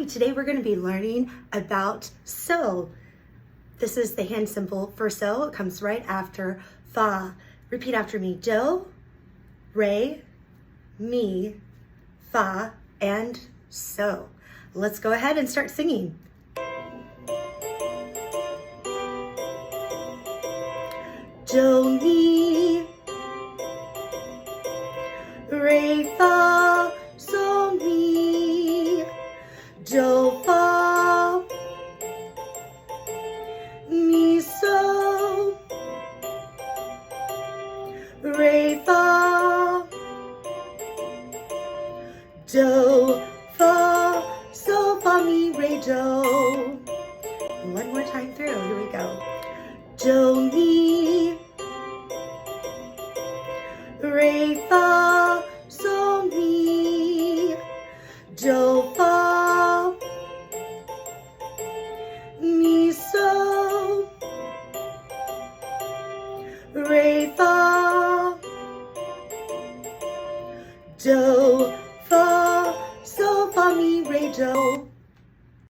Today we're going to be learning about so. This is the hand symbol for so. It comes right after fa. Repeat after me. Do, re, mi, fa, and so. Let's go ahead and start singing. Do, mi, re, fa, so, mi, do, fa, mi, so, re, fa, do, fa, so, fa, mi, re, do. One more time through. Here we go. Do, mi, re, fa, so, mi, do, fa, mi, so, re, fa, do, fa, so, fa, mi, re, do.